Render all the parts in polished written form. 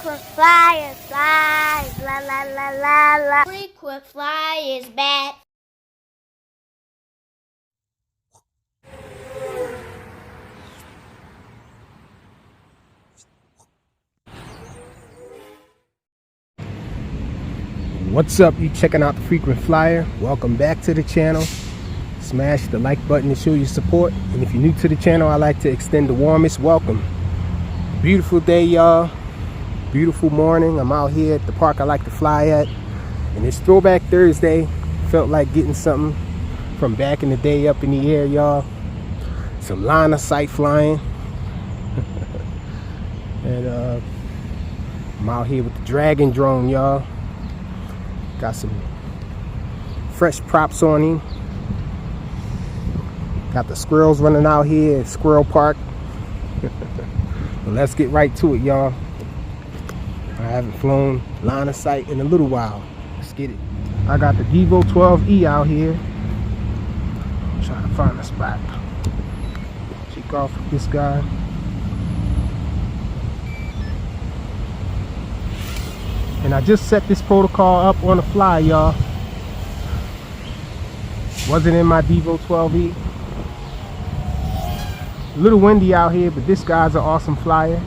Frequent flyer flies, la la la la la. Frequent flyers back. What's up? You checking out the Frequent Flyer? Welcome back to the channel. Smash the like button to show your support. And if you're new to the channel, I'd like to extend the warmest welcome. Beautiful day, y'all. Beautiful morning. I'm out here at the park I like to fly at. And it's Throwback Thursday. Felt like getting something from back in the day up in the air, y'all. Some line of sight flying. And I'm out here with the Dragon drone, y'all. Got some fresh props on him. Got the squirrels running out here at Squirrel Park. But let's get right to it, y'all. I haven't flown line of sight in a little while. Let's get it. I got the Devo 12E out here. I'm trying to find a spot. Check off with this guy. And I just set this protocol up on the fly, y'all. Wasn't in my Devo 12E. A little windy out here, but this guy's an awesome flyer.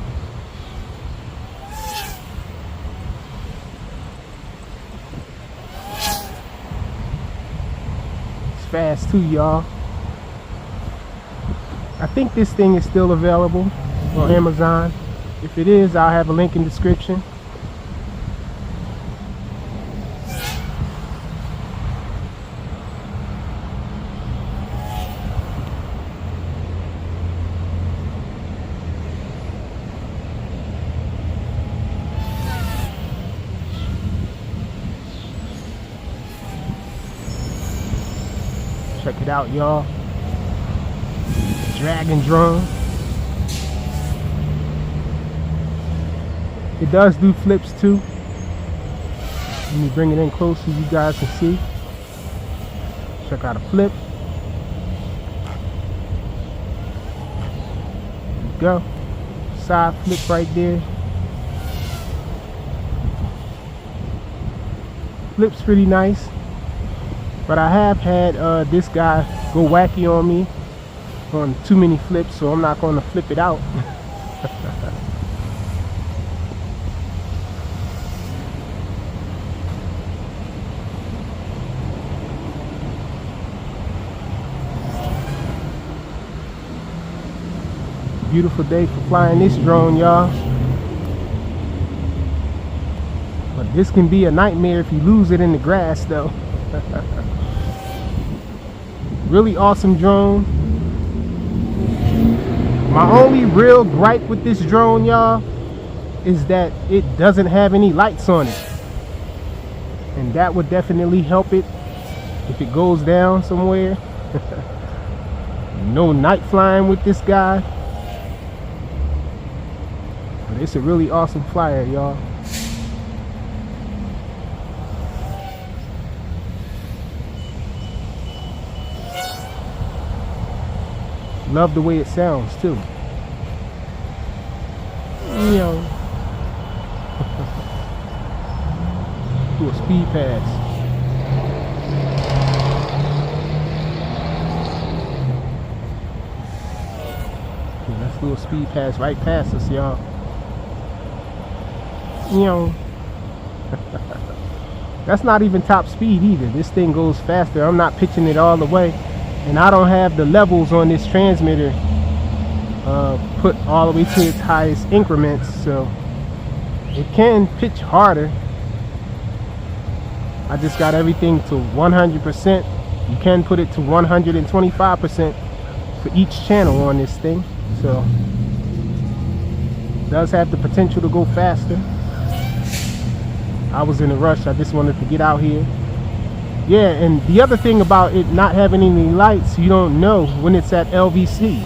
It's fast too, y'all. I think this thing is still available on Amazon. If it is, I'll have a link in the description. Check it out, y'all. Dragon drone. It does do flips too. Let me bring it in close so you guys can see. Check out a flip. There you go. Side flip right there. Flips pretty nice. But I have had this guy go wacky on me on too many flips, so I'm not going to flip it out. Beautiful day for flying this drone, y'all. But this can be a nightmare if you lose it in the grass, though. Really awesome drone. My only real gripe with this drone, y'all, is that it doesn't have any lights on it, and that would definitely help it if it goes down somewhere. No night flying with this guy, but it's a really awesome flyer, y'all. Love the way it sounds too. You know, do a speed pass. Okay, let's do a speed pass right past us, y'all. You know, that's not even top speed either. This thing goes faster. I'm not pitching it all the way. And I don't have the levels on this transmitter put all the way to its highest increments, so it can pitch harder. I just got everything to 100%. You can put it to 125% for each channel on this thing, so it does have the potential to go faster. I was in a rush. I just wanted to get out here. Yeah, and the other thing about it not having any lights, you don't know when it's at LVC.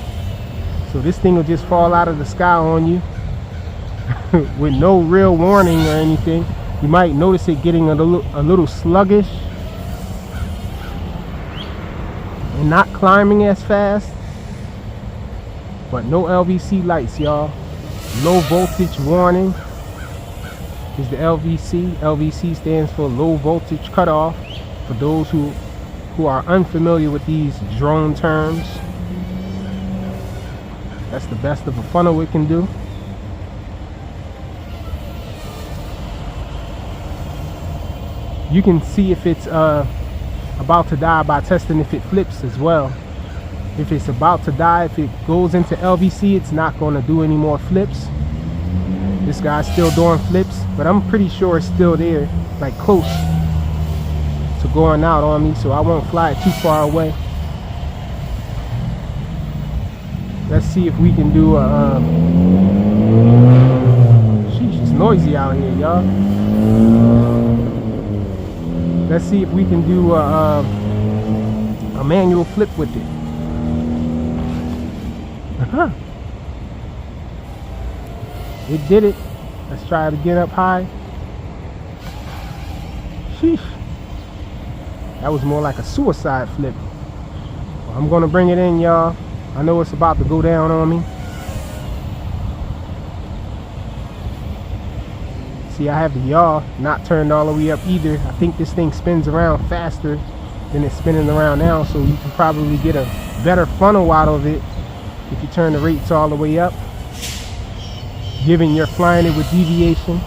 So this thing will just fall out of the sky on you with no real warning or anything. You might notice it getting a little sluggish and not climbing as fast. But no LVC lights, y'all. Low voltage warning. is the LVC. LVC stands for low voltage cutoff. For those who are unfamiliar with these drone terms, that's the best of a funnel it can do. You can see if it's about to die by testing if it flips as well. If it's about to die, if it goes into LVC, it's not going to do any more flips. This guy's still doing flips, but I'm pretty sure it's still there, like close to going out on me, so I won't fly it too far away. Let's see if we can do a sheesh, it's noisy out here, y'all. Let's see if we can do a manual flip with it. It did it. Let's try it again up high. Sheesh. That was more like a suicide flip. Well, I'm gonna bring it in, y'all. I know it's about to go down on me. See, I have the yaw not turned all the way up either. I think this thing spins around faster than it's spinning around now, so you can probably get a better funnel out of it if you turn the rates all the way up, given you're flying it with deviation.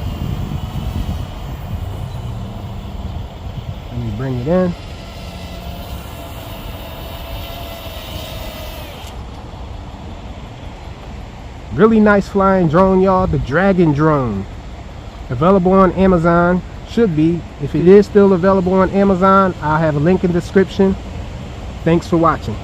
Let me bring it in. Really nice flying drone, y'all. The Dragon drone. Available on Amazon. Should be. If it is still available on Amazon, I'll have a link in the description. Thanks for watching.